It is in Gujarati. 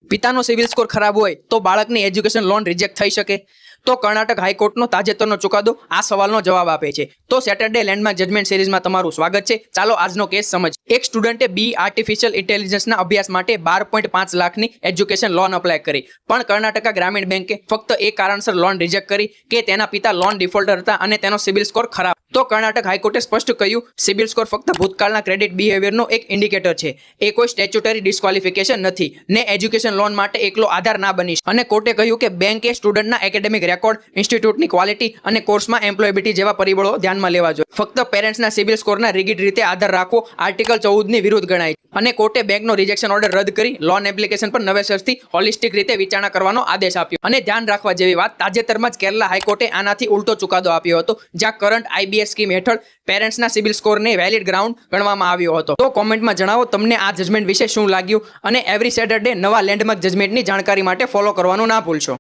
પિતાનો સિવિલ સ્કોર ખરાબ હોય તો બાળકની એજ્યુકેશન લોન રિજેક્ટ થઈ શકે? તો કર્ણાટક હાઈકોર્ટનો તાજેતરનો ચુકાદો આ સવાલનો જવાબ આપે છે. તો સેટરડે લેન્ડમાર્ક જજમેન્ટ સિરીઝમાં તમારું સ્વાગત છે. ચાલો આજનો કેસ સમજ. એક સ્ટુડન્ટે બી આર્ટિફિશિયલ ઇન્ટેલિજન્સના અભ્યાસ માટે 12.5 લાખની એજ્યુકેશન લોન અપ્લાય કરી, પણ કર્ણાટકા ગ્રામીણ બેંકે ફક્ત એક કારણસર લોન રિજેક્ટ કરી કે તેના પિતા લોન ડિફોલ્ટર હતા અને તેનો સિવિલ સ્કોર ખરાબ. તો કર્ણાટક હાઈકોર્ટે સ્પષ્ટ કહ્યું, સિવિલ સ્કોર ફક્ત ભૂતકાળના ક્રેડિટ બિહેવિયરનો એક ઇન્ડિકેટર છે, એ કોઈ સ્ટેચ્યુટરી ડિસ્ક્વોલિફિકેશન નથી ને એજ્યુકેશન લોન માટે એકલો આધાર ના બની. અને કોર્ટે કહ્યું કે બેંકે સ્ટુડન્ટના એકેડેમિક રેકોર્ડ, ઇન્સ્ટિટ્યૂટની ક્વોલિટી અને કોર્સમાં એમ્પ્લોયબિલિટી જેવા પરિબળો ધ્યાનમાં લેવા જોઈએ. ફક્ત પેરેન્ટ્સના સિવિલ સ્કોરના રિગિડ રીતે આધાર રાખવો આર્ટિકલ 14ની વિરુદ્ધ ગણાય. અને કોર્ટે બેંકનો રિજેક્શન ઓર્ડર રદ કરી લોન એપ્લિકેશન પર નવેસરથી હોલિસ્ટિક રીતે વિચારણા કરવાનો આદેશ આપ્યો. અને ધ્યાન રાખવા જેવી વાત, તાજેતરમાં જ કેરલા હાઈકોર્ટે આનાથી ઉલટો ચુકાદો આપ્યો હતો, જ્યાં કરંટ IBS સ્કીમ હેઠળ પેરેન્ટ્સના સિવિલ સ્કોરને વેલિડ ગ્રાઉન્ડ ગણવામાં આવ્યો હતો. તો કોમેન્ટમાં જણાવો તમને આ જજમેન્ટ વિશે શું લાગ્યું, અને એવરી સેટરડે નવા લેન્ડમાર્ક જજમેન્ટની જાણકારી માટે ફોલો કરવાનું ના ભૂલશો.